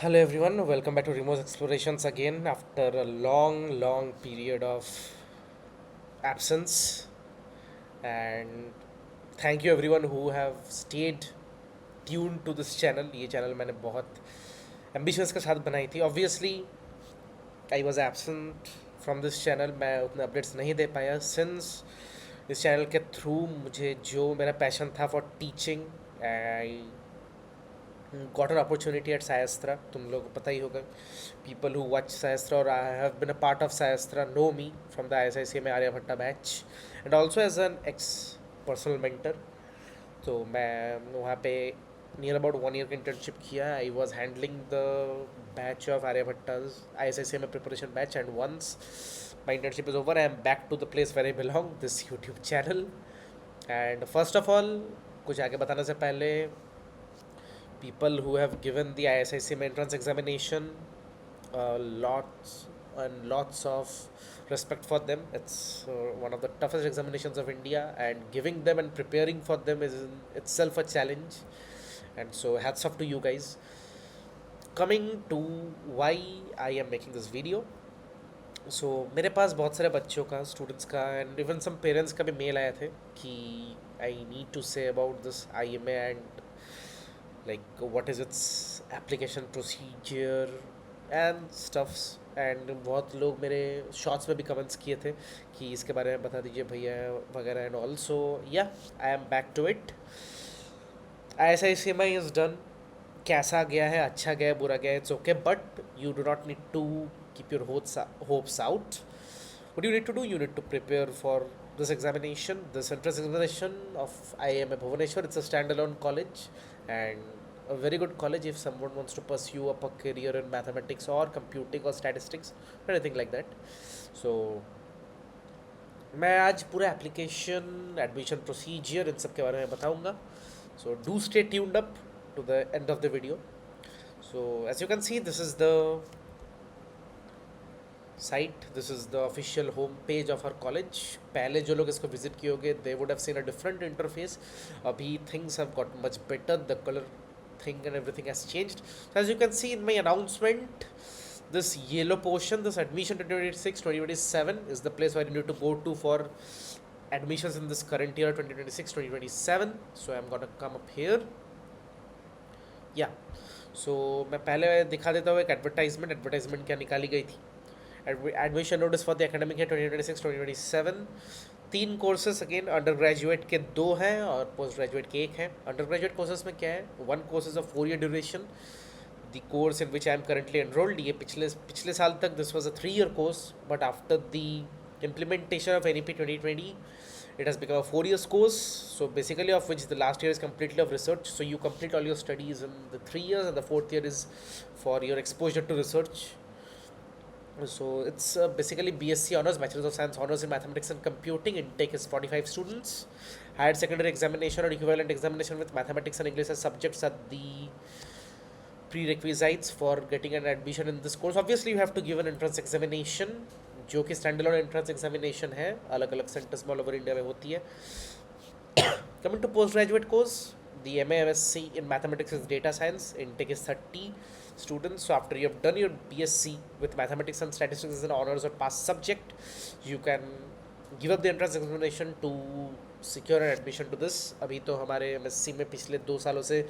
Hello everyone, welcome back to Remote Explorations again after a long period of absence. And thank you everyone who have stayed tuned to this channel. ये channel मैंने बहुत ambitions के साथ बनाई थी. Obviously, I was absent from this channel. मैं उतने updates नहीं दे पाया since इस channel के through मुझे जो मेरा passion था for teaching, I got an opportunity at Sayastra. तुम लोग को पता ही होगा. People who watch Sayastra or I have been a part of Sayastra know me from the ISICMA Aryabhatta batch and also as an ex personal mentor. तो मैं वहाँ पे near about 1 year का इंटर्नशिप किया. I was handling the batch of Aryabhatta's ISICMA preparation batch and once my internship is over, I am back to the place where I belong, this YouTube channel. And first of all, कुछ आगे बताने से पहले, people who have given the ISICM entrance examination, lots and lots of respect for them. It's one of the toughest examinations of India, and giving them and preparing for them is in itself a challenge. And so, hats off to you guys. Coming to why I am making this video. सो मेरे पास बहुत सारे बच्चों का, students का and even some parents का भी mail आए थे कि I need to say about this IMA and like what is its application procedure and stuffs. And बहुत लोग मेरे शॉर्ट्स में भी कमेंट्स किए थे कि इसके बारे में बता दीजिए भैया वगैरह. एंड ऑल्सो या I am back to it. ISICMI is done. कैसा गया है, अच्छा गया है, बुरा गया है, it's okay, but you do not need to keep your hopes out. What you need to do, you need to prepare for this examination, this entrance examination of IIM Bhubaneswar. It's a standalone college and a very good college if someone wants to pursue up a career in mathematics or computing or statistics or anything like that. So मैं आज पूरा application, admission procedure, इन सब के बारे में बताऊंगा. So do stay tuned up to the end of the video. So as you can see, this is the site. This is the official home page of our college. पहले जो लोग इसको visit किए होंगे they would have seen a different interface. अभी things have got much better. The colour thing and everything has changed. So as you can see in my announcement, this yellow portion, this admission 2026-2027 is the place where you need to go to for admissions in this current year 2026-2027. So I'm gonna come up here. Yeah. So मैं पहले दिखा देता हूँ एक advertisement क्या निकाली गई थी. Admission notice for the academic है 2026-2027. 3 कोर्सेज अगेन अंडर ग्रेजुएट के 2 हैं और पोस्ट ग्रेजुएट के 1 हैं. अंडर ग्रेजुएट कोर्सेज में क्या है, 1 course is of 4 year duration. The course in which I am currently enrolled, ये पिछले साल तक this was a 3 year course, but after the implementation of NEP 2020 it has become a 4 years course. So basically of which the last year is completely of research, so you complete all your studies in the 3 years and the 4th year is for your exposure to research. So it's basically BSc honors, Bachelor of Science honors in mathematics and computing. Intake is 45 students. Higher secondary examination or equivalent examination with mathematics and English as subjects are the prerequisites for getting an admission in this course. Obviously you have to give an entrance examination, जो कि standalone entrance examination है, अलग अलग centres में all over India में होती है. Coming to postgraduate course, the MA/MSc in mathematics is data science. Intake is 30 students. So after you have done your BSc with mathematics and statistics as an honors or pass subject, you can give up the entrance examination to secure an admission to this. अभी तो हमारे MSc में पिछले 2 सालों से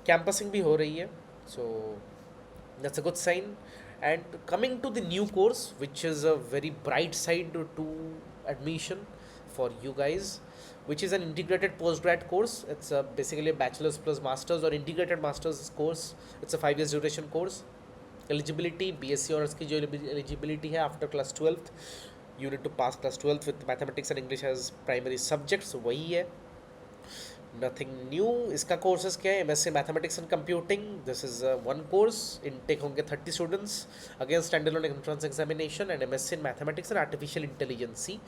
कैंपसिंग भी हो रही है, so that's a good sign. And coming to the new course, which is a very bright side to admission for you guys, which is an integrated postgrad course. It's basically a bachelor's plus master's or integrated master's course. It's a 5 years duration course. Eligibility, BSc honors की जो eligibility है after class 12th, you need to pass class 12th with mathematics and English as primary subjects. वही है, nothing new. इसका courses क्या है, MSc mathematics and computing. This is 1 course. Intake होंगे 30 students again standalone entrance examination. And MSc in mathematics and artificial intelligence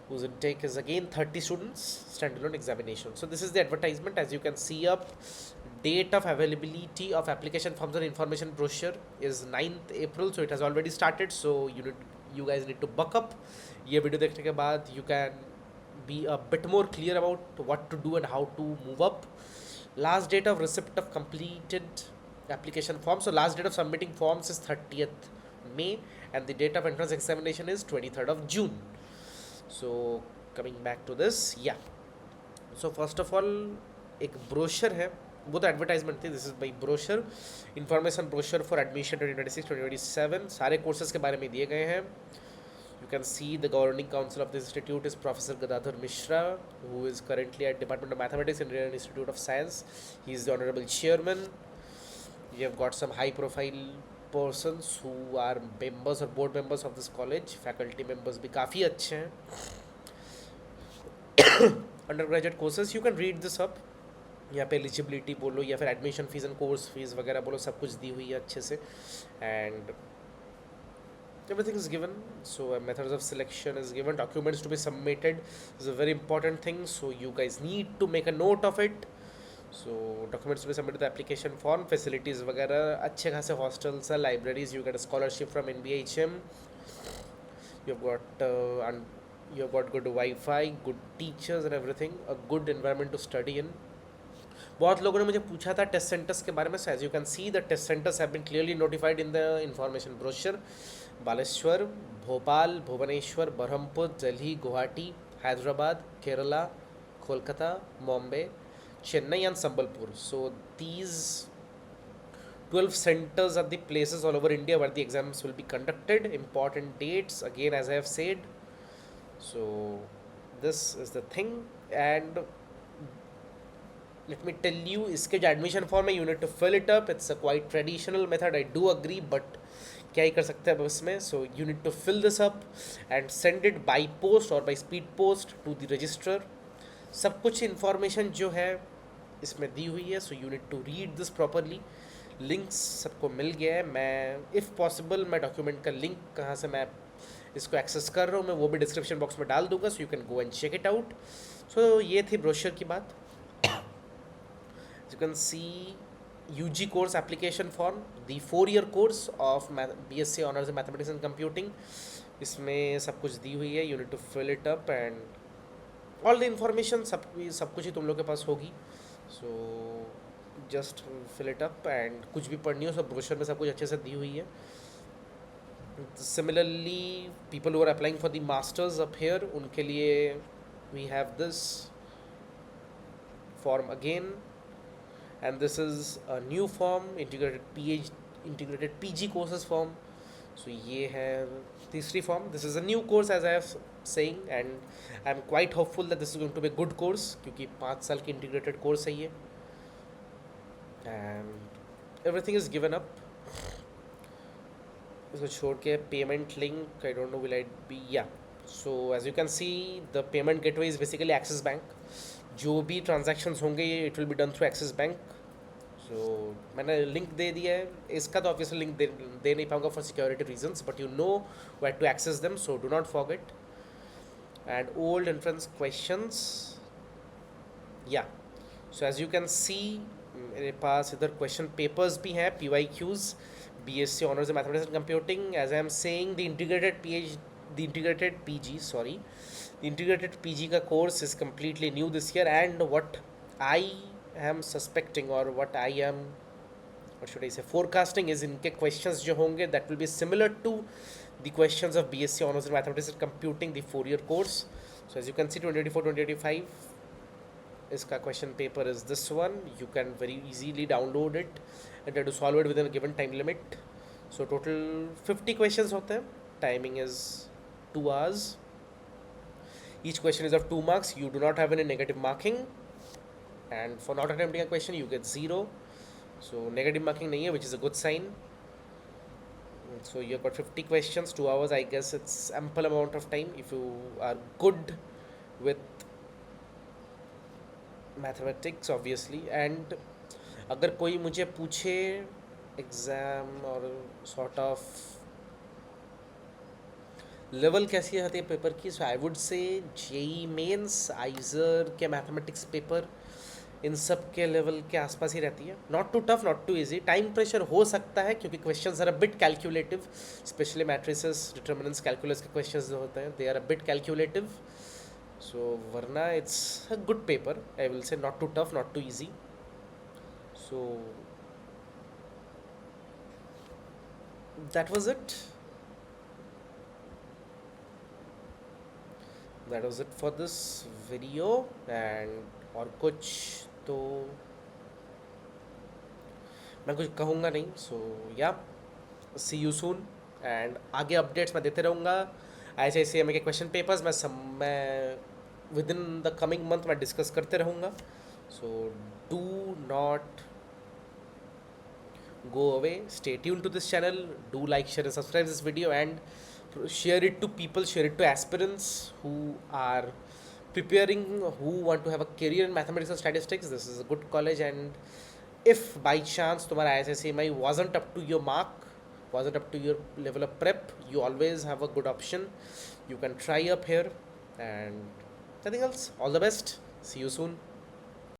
whose intake is again 30 students, standalone examination. So this is the advertisement. As you can see up, date of availability of application forms and information brochure is 9th April. So it has already started, so you guys need to buck up. ये video देखने के बाद you can be a bit more clear about what to do and how to move up. Last date of receipt of completed application form. So last date of submitting forms is 30th May and the date of entrance examination is 23rd of June. So coming back to this, yeah. So first of all एक brochure है, वो तो advertisement थी. This is by brochure, information brochure for admission 2026-2027. सारे courses के बारे में दिए गए हैं. You can see the governing council of this institute is Professor Gadadhar Mishra, who is currently at Department of Mathematics in Indian Institute of Science. He is the honorable chairman. You have got some high profile persons who are members or board members of this college. Faculty members भी काफ़ी अच्छे हैं. Under graduate courses you can read this up. यहाँ पे eligibility बोलो या फिर admission fees and course fees वगैरह बोलो, सब कुछ दी हुई है अच्छे से. And everything is given. So methods of selection is given. Documents to be submitted is a very important thing, so you guys need to make a note of it. So documents to be submitted, the application form, facilities वगैरह अच्छे खासे hostels है, libraries, you get a scholarship from NBHM, you've got you've got good Wi-Fi, good teachers and everything, a good environment to study in. बहुत लोगों ने मुझे पूछा था टेस्ट सेंटर्स के बारे में. So as you can see the test centres have been clearly notified in the information brochure. Baleshwar, Bhopal, Bhubaneswar, Berhampur, Delhi, Guwahati, Hyderabad, Kerala, Kolkata, Bombay, Chennai and Sambalpur. So these 12 centers are the places all over India where the exams will be conducted. Important dates again, as I have said. So this is the thing. And let me tell you, इसके जो admission form है, you need to fill it up. It's a quite traditional method, I do agree, but क्या ही कर सकते हैं अब इसमें. So you need to fill this up and send it by post और by speed post to the registrar. सब कुछ इन्फॉर्मेशन जो है इसमें दी हुई है. So you need to read this properly. Links सबको मिल गया है. मैं इफ़ पॉसिबल मैं डॉक्यूमेंट का लिंक कहाँ से मैं इसको एक्सेस कर रहा हूँ, मैं वो भी डिस्क्रिप्शन बॉक्स में डाल दूंगा. So you can go and check it out. So ये थी ब्रोशर की बात. You can see UG course application form, the 4-year course of BSc Honors in Mathematics and Computing. इसमें सब कुछ दी हुई है. You need to fill it up and all the information सब कुछ ही तुम लोग के पास होगी. So just fill it up and कुछ भी पढ़नी हो सब ब्रोशर में सब कुछ अच्छे से दी हुई है. Similarly, people who are applying for the masters up here, उनके लिए we have this form again. And this is a new form, integrated PG courses form. So ये है तीसरी form. This is a new course, as I have saying, and I am quite hopeful that this is going to be a good course, क्योंकि 5 साल की integrated course है ये. And everything is given up. इसको छोड़ के payment link, I don't know will it be, yeah. So as you can see, the payment gateway is basically Axis Bank. जो भी ट्रांजैक्शंस होंगे ये it will be done through Axis bank. So मैंने link दे दिया है. इसका तो obviously link दे नहीं पाऊंगा for security reasons, but you know where to access them, so do not forget. And old entrance questions, yeah. So as you can see मेरे पास इधर क्वेश्चन पेपर्स भी हैं, PYQs, BSc honours in mathematics and computing. As I am saying, the integrated PG, sorry, the integrated PG का course is completely new this year, and what I am suspecting or what I am, what should I say, forecasting is इनके questions जो होंगे that will be similar to the questions of BSc Honors in Mathematics and Computing, the 4-year course. So as you can see, 2024-2025 इसका question paper is this one. You can very easily download it and try to solve it within a given time limit. So total 50 questions होते हैं. Timing is 2 hours. Each question is of 2 marks. You do not have any negative marking, and for not attempting a question you get 0. So negative marking nahi hai, which is a good sign. So you've got 50 questions, 2 hours. I guess it's ample amount of time if you are good with mathematics, obviously. And अगर कोई मुझे पूछे exam और sort of level कैसी रहती है paper की, so I would say JEE Mains, IISER के मैथमेटिक्स पेपर, इन सब के लेवल के आसपास ही रहती है. Not too tough, not too easy. Time pressure हो सकता है क्योंकि questions are a bit calculative, especially matrices, determinants, calculus के क्वेश्चंस जो होते हैं, they are a bit calculative. So वरना it's a good paper, I will say. Not too tough, not too easy. So that was it. That was it for this video. And और कुछ तो मैं कुछ कहूँगा नहीं. सो या, सी यू सून. एंड आगे अपडेट्स मैं देते रहूँगा. ऐसे ऐसे एम के क्वेश्चन पेपर्स मैं with in the coming month मैं डिस्कस करते रहूँगा. सो do not go away, stay tuned to this channel, do like, share and subscribe this video, and share it to people, share it to aspirants who are preparing, who want to have a career in mathematics and statistics. This is a good college, and if by chance तुम्हारा ISSCMI wasn't up to your mark, wasn't up to your level of prep, you always have a good option. You can try up here, and nothing else. All the best. See you soon.